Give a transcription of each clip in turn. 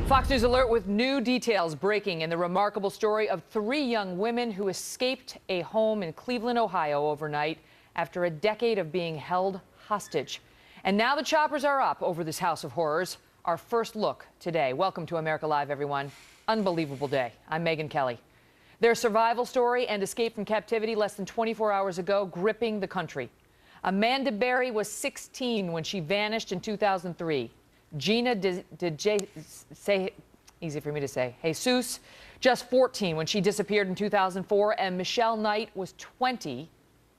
Fox News Alert with new details breaking in the remarkable story of 3 young women who escaped a home in Cleveland, Ohio overnight after a decade of being held hostage. And now the choppers are up over this house of horrors. Our first look today. Welcome to America Live, everyone. Unbelievable day. I'm Megyn Kelly. Their survival story and escape from captivity less than 24 hours ago gripping the country. Amanda Berry was 16 when she vanished in 2003. Gina easy for me to say, Jesus, just 14 when she disappeared in 2004, and Michelle Knight was 20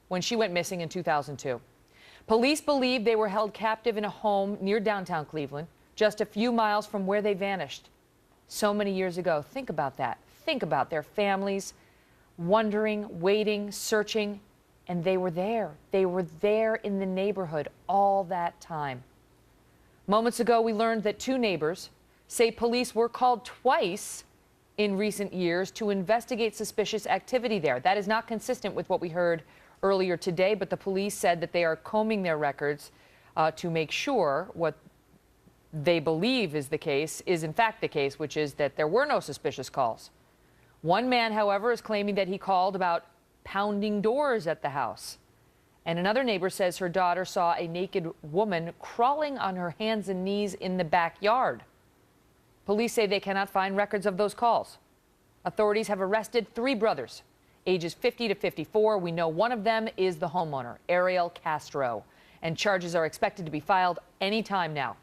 when she went missing in 2002. Police believe they were held captive in a home near downtown Cleveland, just a few miles from where they vanished so many years ago. Think about that. Think about their families wondering, waiting, searching, and they were there. They were there in the neighborhood all that time. Moments ago, we learned that 2 neighbors say police were called twice in recent years to investigate suspicious activity there. That is not consistent with what we heard earlier today, but the police said that they are combing their records to make sure what they believe is the case is in fact the case, which is that there were no suspicious calls. One man, however, is claiming that he called about pounding doors at the house. And another neighbor says her daughter saw a naked woman crawling on her hands and knees in the backyard. Police say they cannot find records of those calls. Authorities have arrested 3 brothers, ages 50 to 54. We know one of them is the homeowner, Ariel Castro, and charges are expected to be filed any time now.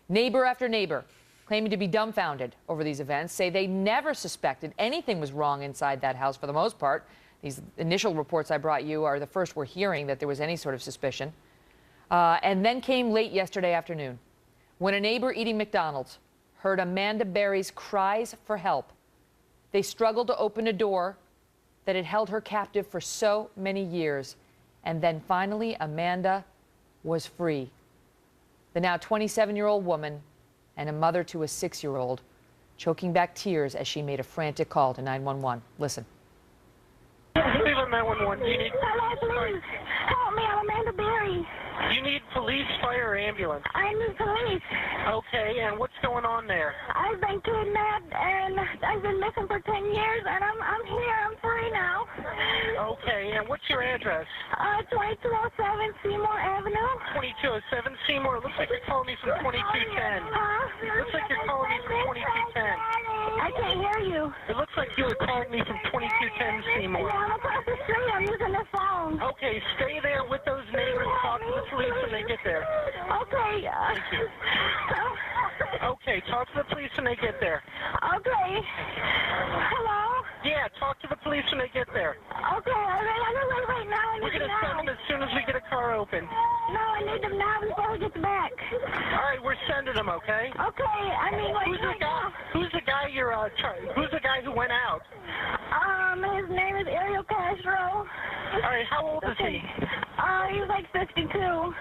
Neighbor after neighbor, claiming to be dumbfounded over these events, say they never suspected anything was wrong inside that house for the most part. These initial reports I brought you are the first we're hearing that there was any sort of suspicion. And then came late yesterday afternoon when a neighbor eating McDonald's heard Amanda Berry's cries for help. They struggled to open a door that had held her captive for so many years. And then finally, Amanda was free. The now 27-year-old woman and a mother to a 6-year-old choking back tears as she made a frantic call to 911. Listen. Cleveland 911. Hello, please. Help me. I'm Amanda Berry. You need police, fire, or ambulance. I need police. Okay, and what's going on there? I've been kidnapped and I've been missing for 10 years, and I'm here. I'm free now. Okay, and what's your address? 2207 Seymour Avenue. 2207 Seymour. It looks like you're calling me from 2210. Looks like you're calling me from 2210. I can't hear you. It looks like you were calling me from 2210 Seymour. Yeah, I'm across the street. I'm using the phone. Okay, stay there with those neighbors. Talk to the police when they get there. Okay. Thank you. Okay, talk to the police when they get there. Okay. Hello? Yeah, talk to the police when they get there. Okay, I'm going right now. We're going to send them as soon as we get a car open. No, I need them now before we get back. All right, we're sending them, okay? Okay, I mean, like, Who's the guy you're, who's the guy who went out? His name is Ariel Castro. All right, how old is he? He's like 52. All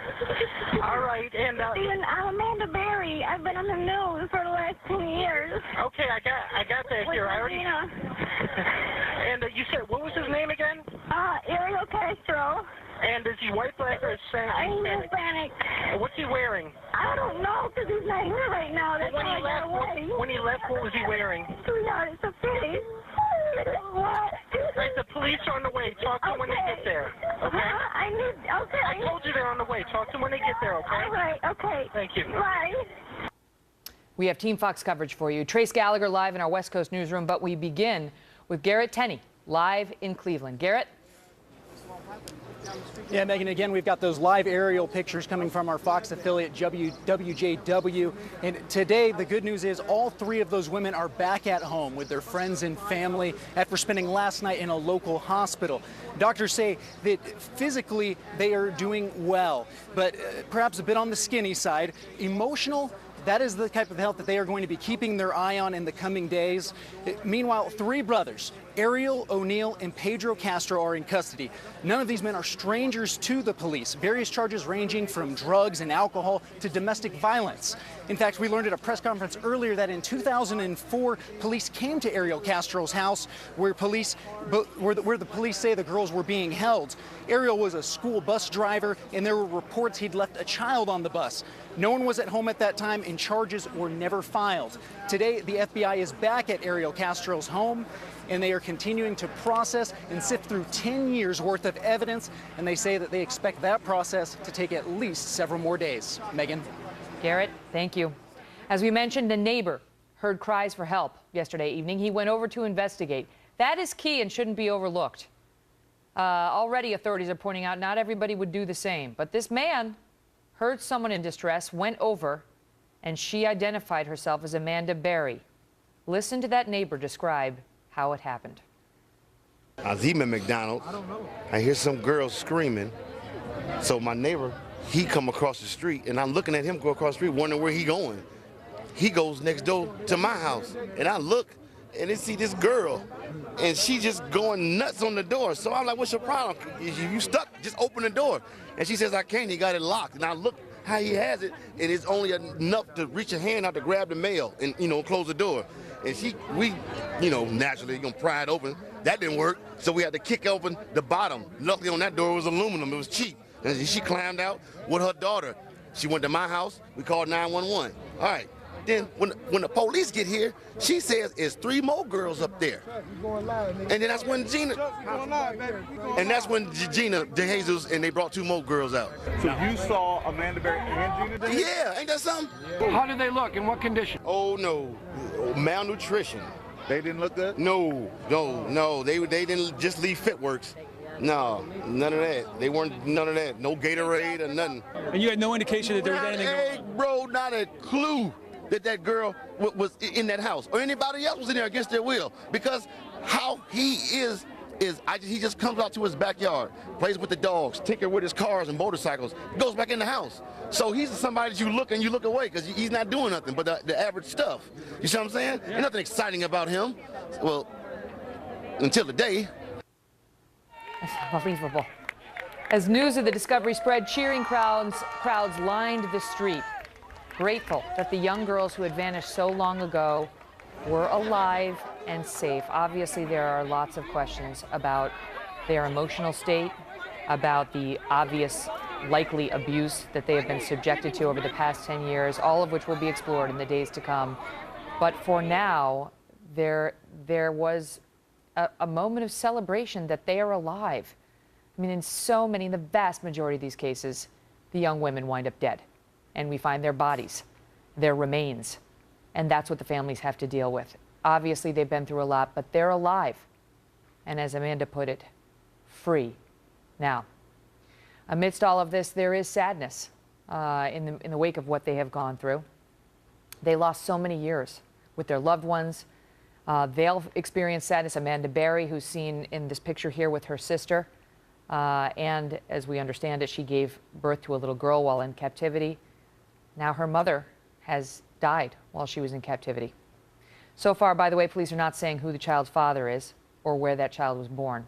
right, and, Steven, I'm Amanda Berry. I've been on the news for the last 10 years. Okay, I got that here. I already... And you said, what was his name again? Ariel Castro. And is he white, black, or Hispanic? I'm Hispanic. What's he wearing? I don't know, because he's not here right now. That's When why he I got away. left, when he left, what was he wearing? Sweetheart, it's a pity. What? All right, the police are on the way. Talk to them when they get there, okay? Okay. I told you they're on the way. Talk to them when they get there, okay? All right, okay. Thank you. Bye. We have Team Fox coverage for you. Trace Gallagher live in our West Coast newsroom, but we begin with Garrett Tenney live in Cleveland. Garrett? Yeah, Megyn, again, we've got those live aerial pictures coming from our Fox affiliate, WJW. And today, the good news is all 3 of those women are back at home with their friends and family after spending last night in a local hospital. Doctors say that physically they are doing well, but perhaps a bit on the skinny side. Emotional, that is the type of health that they are going to be keeping their eye on in the coming days. Meanwhile, 3 brothers, Ariel, O'Neill, and Pedro Castro, are in custody. None of these men are strangers to the police. Various charges ranging from drugs and alcohol to domestic violence. In fact, we learned at a press conference earlier that in 2004, police came to Ariel Castro's house where the police say the girls were being held. Ariel was a school bus driver, and there were reports he'd left a child on the bus. No one was at home at that time and charges were never filed. Today, the FBI is back at Ariel Castro's home and they are continuing to process and sift through 10 years worth of evidence, and they say that they expect that process to take at least several more days. Megan. Garrett, thank you. As we mentioned, a neighbor heard cries for help yesterday evening. He went over to investigate. That is key and shouldn't be overlooked. Already authorities are pointing out not everybody would do the same, but this man heard someone in distress, went over, and she identified herself as Amanda Berry. Listen to that neighbor describe how it happened. I was eating at McDonald's. I hear some girl screaming. So my neighbor, he come across the street, and I'm looking at him go across the street, wondering where he going. He goes next door to my house, and I look, and I see this girl, and she just going nuts on the door. So I'm like, what's your problem? You stuck, just open the door. And she says, I can't, he got it locked. And I look how he has it, and it's only enough to reach a hand out to grab the mail and, close the door. And we, naturally gonna pry it open. That didn't work, so we had to kick open the bottom. Luckily on that door it was aluminum, it was cheap. And she climbed out with her daughter. She went to my house, we called 911. All right, then when the police get here, she says it's 3 more girls up there. And then that's when Gina DeJesus, and they brought 2 more girls out. So you saw Amanda Berry and Gina DeJesus? Yeah, ain't that something? How did they look? In what condition? Oh no, malnutrition. They didn't look good? No, they didn't just leave Fitworks. No, none of that. They weren't none of that. No Gatorade or nothing. And you had no indication that there was anything going on? Bro, not a clue that girl was in that house or anybody else was in there against their will, because how he is he just comes out to his backyard, plays with the dogs, tinker with his cars and motorcycles, goes back in the house. So he's somebody that you look away because he's not doing nothing but the average stuff. You see what I'm saying? There's nothing exciting about him. Well, until the day. That's unbelievable. As news of the discovery spread, cheering crowds lined the street, grateful that the young girls who had vanished so long ago were alive and safe. Obviously, there are lots of questions about their emotional state, about the obvious likely abuse that they have been subjected to over the past 10 years, all of which will be explored in the days to come. But for now, there was a moment of celebration that they are alive. I mean, in the vast majority of these cases, the young women wind up dead, and we find their bodies, their remains, and that's what the families have to deal with. Obviously, they've been through a lot, but they're alive, and as Amanda put it, free. Now, amidst all of this, there is sadness in the wake of what they have gone through. They lost so many years with their loved ones. They'll experience sadness. Amanda Berry, who's seen in this picture here with her sister, and as we understand it, she gave birth to a little girl while in captivity. Now her mother has died while she was in captivity. So far, by the way, police are not saying who the child's father is or where that child was born.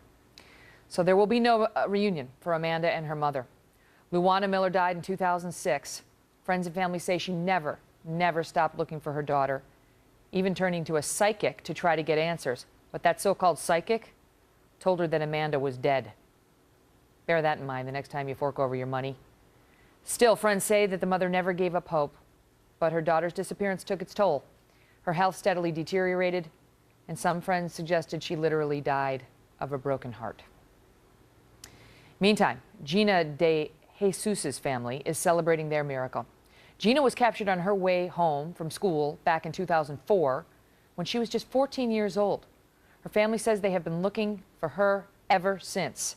So there will be no reunion for Amanda and her mother. Luana Miller died in 2006. Friends and family say she never stopped looking for her daughter, even turning to a psychic to try to get answers. But that so-called psychic told her that Amanda was dead. Bear that in mind the next time you fork over your money. Still, friends say that the mother never gave up hope, but her daughter's disappearance took its toll. Her health steadily deteriorated, and some friends suggested she literally died of a broken heart. Meantime, Gina DeJesus's family is celebrating their miracle. Gina was captured on her way home from school back in 2004 when she was just 14 years old. Her family says they have been looking for her ever since.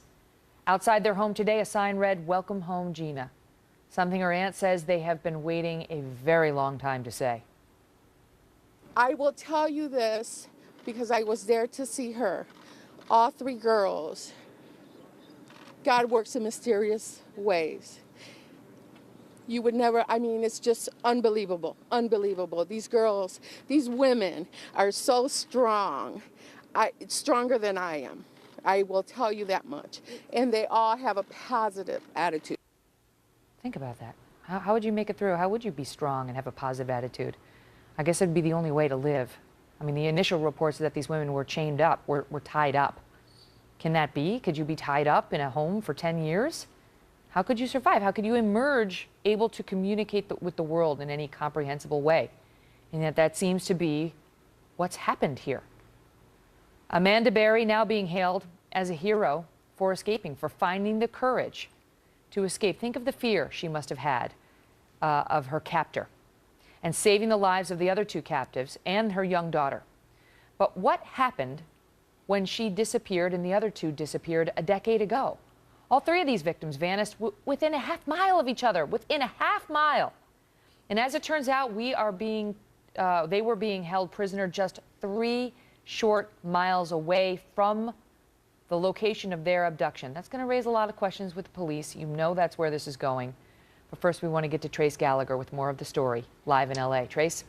Outside their home today, a sign read, "Welcome home, Gina." Something her aunt says they have been waiting a very long time to say. I will tell you this because I was there to see her. All 3 girls. God works in mysterious ways. You would never, it's just unbelievable, unbelievable. These girls, these women are so strong, stronger than I am. I will tell you that much. And they all have a positive attitude. Think about that. How would you make it through? How would you be strong and have a positive attitude? I guess it'd be the only way to live. I mean, the initial reports that these women were chained up, were tied up. Can that be? Could you be tied up in a home for 10 years? How could you survive? How could you emerge able to communicate with the world in any comprehensible way? And yet that seems to be what's happened here. Amanda Berry now being hailed as a hero for escaping, for finding the courage to escape. Think of the fear she must have had of her captor and saving the lives of the other two captives and her young daughter. But what happened when she disappeared and the other two disappeared a decade ago? All three of these victims vanished within a half mile of each other, within a half mile. And as it turns out, they were being held prisoner just 3 short miles away from the location of their abduction. That's going to raise a lot of questions with the police. You know that's where this is going. But first, we want to get to Trace Gallagher with more of the story, live in L.A. Trace?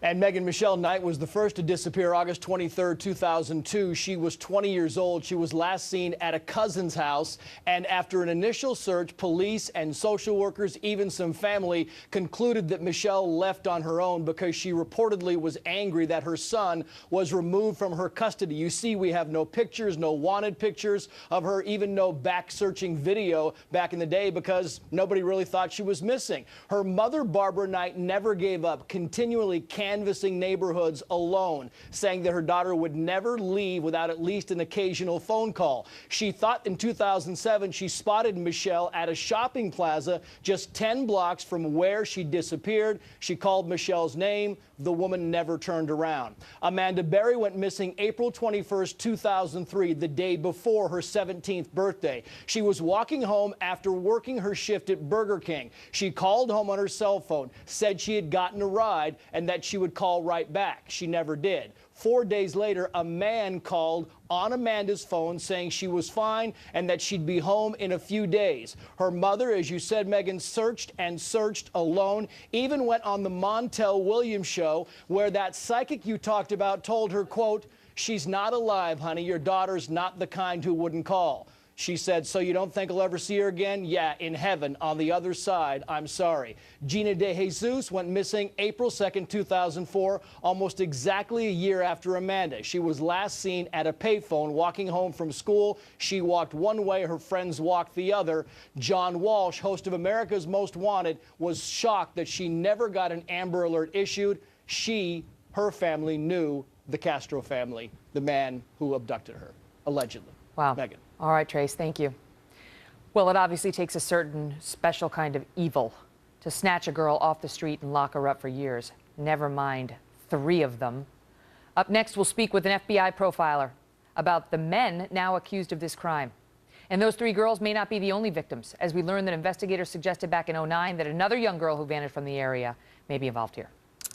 And Megan Michelle Knight was the first to disappear August 23, 2002. She was 20 years old. She was last seen at a cousin's house. And after an initial search, police and social workers, even some family, concluded that Michelle left on her own because she reportedly was angry that her son was removed from her custody. You see, we have no pictures, no wanted pictures of her, even no back-searching video back in the day because nobody really thought she was missing. Her mother, Barbara Knight, never gave up, continually canvassing neighborhoods alone, saying that her daughter would never leave without at least an occasional phone call. She thought in 2007 she spotted Michelle at a shopping plaza just 10 blocks from where she disappeared. She called Michelle's name. The woman never turned around. Amanda Berry went missing April 21st, 2003, the day before her 17th birthday. She was walking home after working her shift at Burger King. She called home on her cell phone, said she had gotten a ride and that she would call right back. She never did. 4 days later, a man called on Amanda's phone saying she was fine and that she'd be home in a few days. Her mother, as you said, Megan, searched and searched alone, even went on the Montel Williams show where that psychic you talked about told her, quote, "She's not alive, honey. Your daughter's not the kind who wouldn't call." She said, "So you don't think I'll ever see her again?" "Yeah, in heaven, on the other side. I'm sorry." Gina De Jesus went missing April 2nd, 2004, almost exactly a year after Amanda. She was last seen at a payphone walking home from school. She walked one way, her friends walked the other. John Walsh, host of America's Most Wanted, was shocked that she never got an Amber Alert issued. Her family knew the Castro family, the man who abducted her, allegedly. Wow. Megan. All right, Trace, thank you. Well, it obviously takes a certain special kind of evil to snatch a girl off the street and lock her up for years. Never mind 3 of them. Up next, we'll speak with an FBI profiler about the men now accused of this crime. And those 3 girls may not be the only victims, as we learn that investigators suggested back in 2009 that another young girl who vanished from the area may be involved here.